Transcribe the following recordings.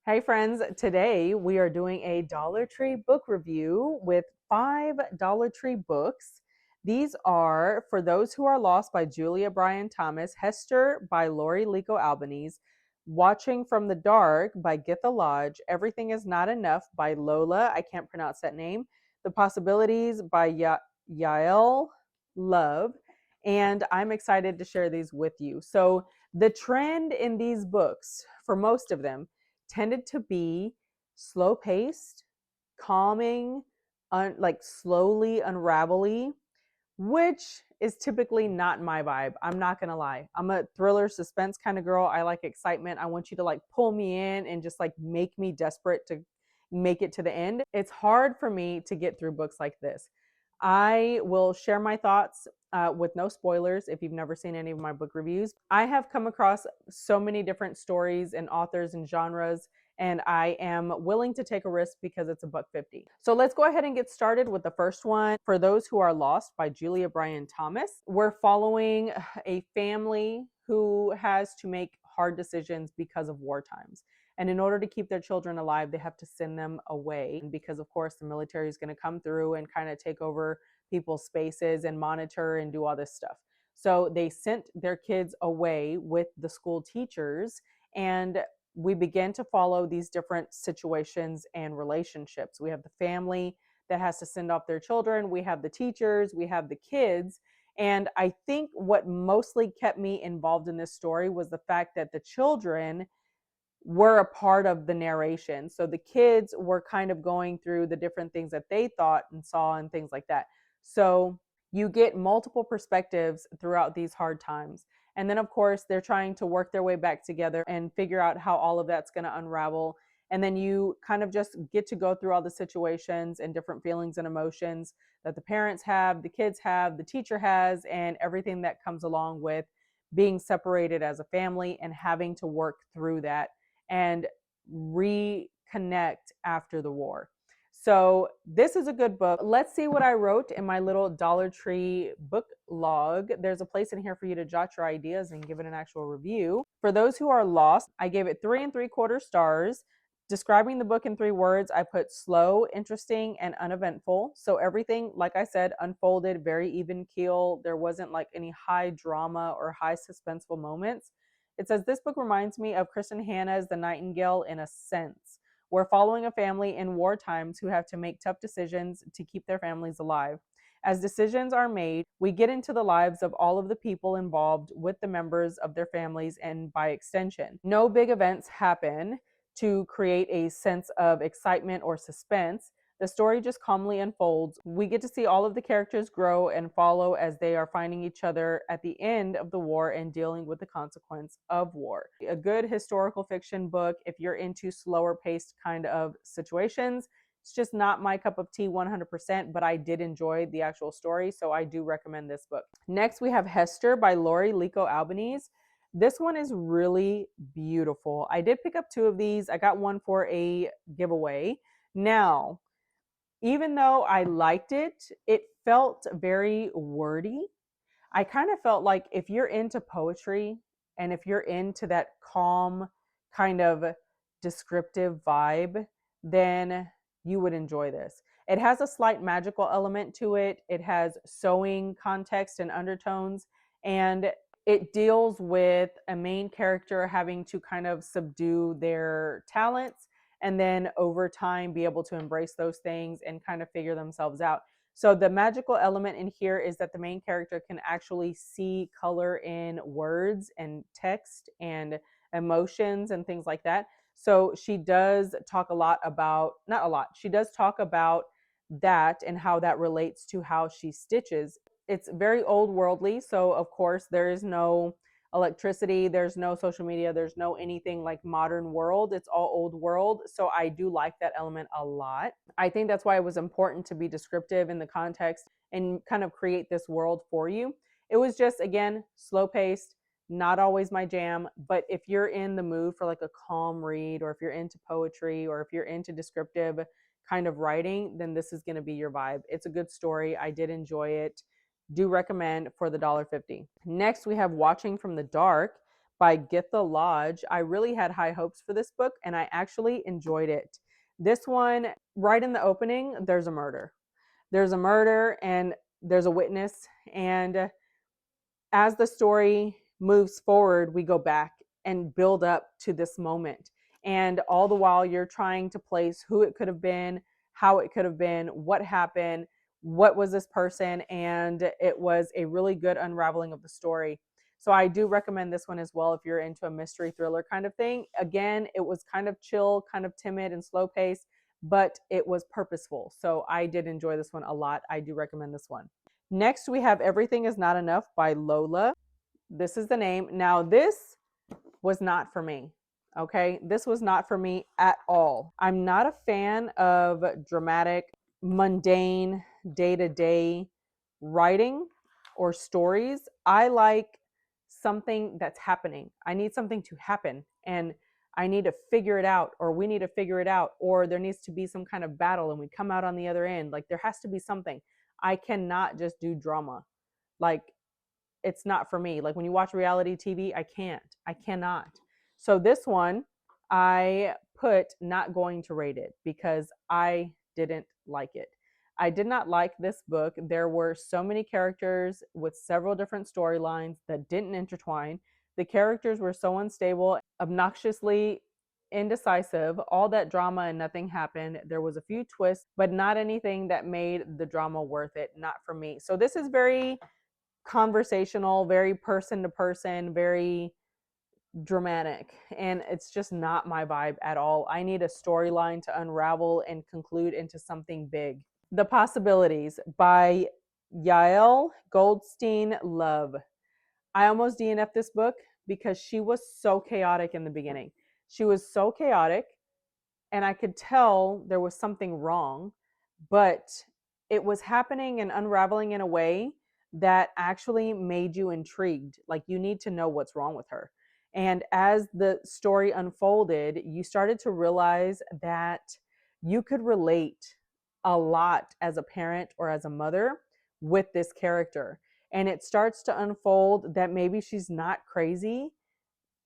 Hey friends, today we are doing a Dollar Tree book review with 5 Dollar Tree books. These are For Those Who Are Lost by Julia Bryan Thomas, Hester by Lori Lico Albanese, Watching from the Dark by Githa Lodge, Everything Is Not Enough by Lola, I can't pronounce that name, The Possibilities by Yael Love, and I'm excited to share these with you. So the trend in these books, for most of them, tended to be slow paced, calming, like slowly unravelly, which is typically not my vibe. I'm not gonna lie. I'm a thriller suspense kind of girl. I like excitement. I want you to like pull me in and just like make me desperate to make it to the end. It's hard for me to get through books like this. I will share my thoughts with no spoilers if you've never seen any of my book reviews. I have come across so many different stories and authors and genres, and I am willing to take a risk because it's $1.50. So let's go ahead and get started with the first one, For Those Who Are Lost by Julia Bryan Thomas. We're following a family who has to make hard decisions because of war times. And in order to keep their children alive, they have to send them away because, of course, the military is going to come through and kind of take over people's spaces and monitor and do all this stuff. So they sent their kids away with the school teachers, and we begin to follow these different situations and relationships. We have the family that has to send off their children, we have the teachers, we have the kids. And I think what mostly kept me involved in this story was the fact that the children were a part of the narration. So the kids were kind of going through the different things that they thought and saw and things like that. So you get multiple perspectives throughout these hard times. And then, of course, they're trying to work their way back together and figure out how all of that's going to unravel. And then you kind of just get to go through all the situations and different feelings and emotions that the parents have, the kids have, the teacher has, and everything that comes along with being separated as a family and having to work through that and reconnect after the war. So this is a good book. Let's see what I wrote in my little Dollar Tree book log. There's a place in here for you to jot your ideas and give it an actual review. For Those Who Are Lost, I gave it 3 3/4 stars. Describing the book in 3 words, I put slow, interesting, and uneventful. So everything, like I said, unfolded very even keel. There wasn't like any high drama or high suspenseful moments. It says, this book reminds me of Kristen Hanna's The Nightingale in a sense. We're following a family in war times who have to make tough decisions to keep their families alive. As decisions are made, we get into the lives of all of the people involved with the members of their families and by extension. No big events happen to create a sense of excitement or suspense. The story just calmly unfolds. We get to see all of the characters grow and follow as they are finding each other at the end of the war and dealing with the consequence of war. A good historical fiction book, if you're into slower paced kind of situations. It's just not my cup of tea 100%, but I did enjoy the actual story, so I do recommend this book. Next, we have Hester by Lori Lico Albanese. This one is really beautiful. I did pick up 2 of these. I got one for a giveaway. Now, even though I liked it, it felt very wordy. I kind of felt like if you're into poetry and if you're into that calm kind of descriptive vibe, then you would enjoy this. It has a slight magical element to it. It has sewing context and undertones, and it deals with a main character having to kind of subdue their talents and then over time be able to embrace those things and kind of figure themselves out. So the magical element in here is that the main character can actually see color in words and text and emotions and things like that. So she does talk a lot about, not a lot, she does talk about that and how that relates to how she stitches. It's very old worldly. So of course there is no electricity, there's no social media, there's no anything like modern world. It's all old world. So I do like that element a lot. I think that's why it was important to be descriptive in the context and kind of create this world for you. It was just, again, slow paced, not always my jam, but if you're in the mood for like a calm read, or if you're into poetry, or if you're into descriptive kind of writing, then this is going to be your vibe. It's a good story. I did enjoy it. Do recommend for the $1.50. Next, we have Watching from the Dark by Githa Lodge. I really had high hopes for this book and I actually enjoyed it. This one, right in the opening, there's a murder. There's a murder and there's a witness. And as the story moves forward, we go back and build up to this moment. And all the while, you're trying to place who it could have been, how it could have been, what happened, what was this person. And it was a really good unraveling of the story. So I do recommend this one as well if you're into a mystery thriller kind of thing. Again, it was kind of chill, kind of timid and slow paced, but it was purposeful. So I did enjoy this one a lot. I do recommend this one. Next, we have Everything Is Not Enough by Lola. This is the name. Now, this was not for me. Okay. This was not for me at all. I'm not a fan of dramatic, mundane, day to day writing or stories. I like something that's happening. I need something to happen and I need to figure it out, or we need to figure it out, or there needs to be some kind of battle and we come out on the other end. Like there has to be something. I cannot just do drama. Like it's not for me. Like when you watch reality TV, I can't. I cannot. So this one, I put not going to rate it because I didn't like it. I did not like this book. There were so many characters with several different storylines that didn't intertwine. The characters were so unstable, obnoxiously indecisive, all that drama and nothing happened. There was a few twists, but not anything that made the drama worth it. Not for me. So this is very conversational, very person to person, very dramatic. And it's just not my vibe at all. I need a storyline to unravel and conclude into something big. The Possibilities by Yael Goldstein Love. I almost DNF'd this book because she was so chaotic in the beginning. She was so chaotic, and I could tell there was something wrong, but it was happening and unraveling in a way that actually made you intrigued. Like you need to know what's wrong with her. And as the story unfolded, you started to realize that you could relate a lot as a parent or as a mother with this character. And it starts to unfold that maybe she's not crazy,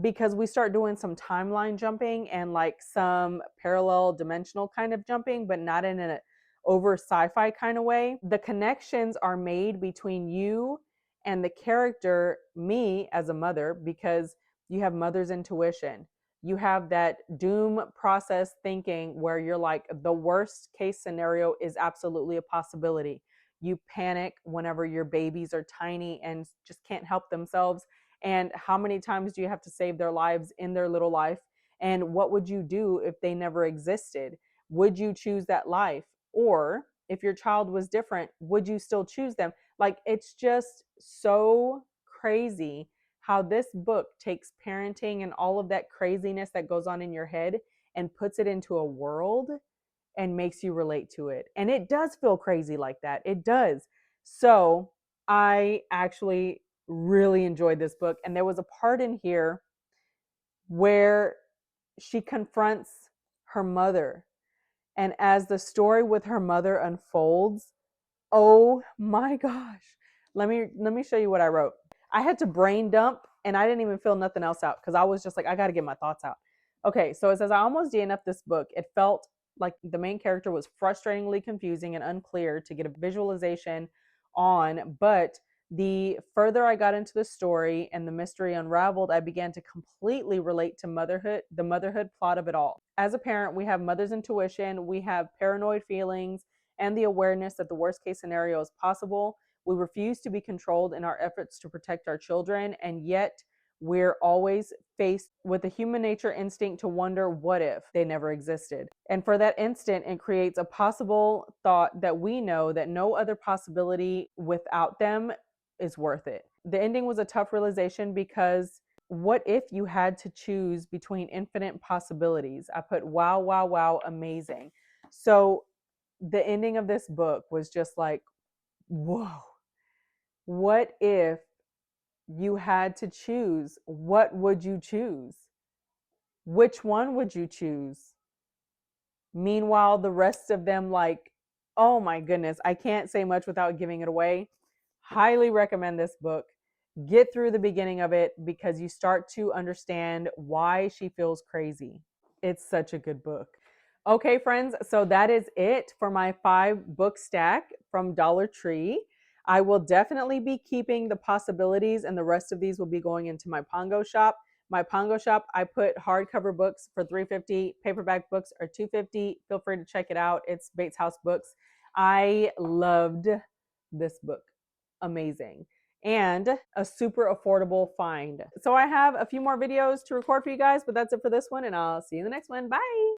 because we start doing some timeline jumping and like some parallel dimensional kind of jumping, but not in an over sci-fi kind of way. The connections are made between you and the character, me as a mother, because you have mother's intuition. You have that doom process thinking where you're like, the worst case scenario is absolutely a possibility. You panic whenever your babies are tiny and just can't help themselves, and how many times do you have to save their lives in their little life? And what would you do if they never existed? Would you choose that life? Or if your child was different, would you still choose them? Like, it's just so crazy how this book takes parenting and all of that craziness that goes on in your head and puts it into a world and makes you relate to it. And it does feel crazy like that. It does. So I actually really enjoyed this book. And there was a part in here where she confronts her mother. And as the story with her mother unfolds, oh my gosh. Let me show you what I wrote. I had to brain dump and I didn't even fill nothing else out because I was just like, I got to get my thoughts out. Okay, so it says, I almost DNF'd this book. It felt like the main character was frustratingly confusing and unclear to get a visualization on, but the further I got into the story and the mystery unraveled, I began to completely relate to motherhood, the motherhood plot of it all. As a parent, we have mother's intuition, we have paranoid feelings, and the awareness that the worst case scenario is possible. We refuse to be controlled in our efforts to protect our children, and yet we're always faced with a human nature instinct to wonder what if they never existed. And for that instant, it creates a possible thought that we know that no other possibility without them is worth it. The ending was a tough realization because what if you had to choose between infinite possibilities? I put wow, wow, wow, amazing. So the ending of this book was just like, whoa. What if you had to choose? What would you choose? Which one would you choose? Meanwhile, the rest of them, like, oh my goodness, I can't say much without giving it away. Highly recommend this book. Get through the beginning of it because you start to understand why she feels crazy. It's such a good book. Okay, friends, so that is it for my 5 book stack from Dollar Tree. I will definitely be keeping the possibilities, and the rest of these will be going into my Pongo shop. My Pongo shop, I put hardcover books for $3.50, paperback books are $2.50. Feel free to check it out. It's Bates House Books. I loved this book. Amazing. And a super affordable find. So I have a few more videos to record for you guys, but that's it for this one, and I'll see you in the next one. Bye.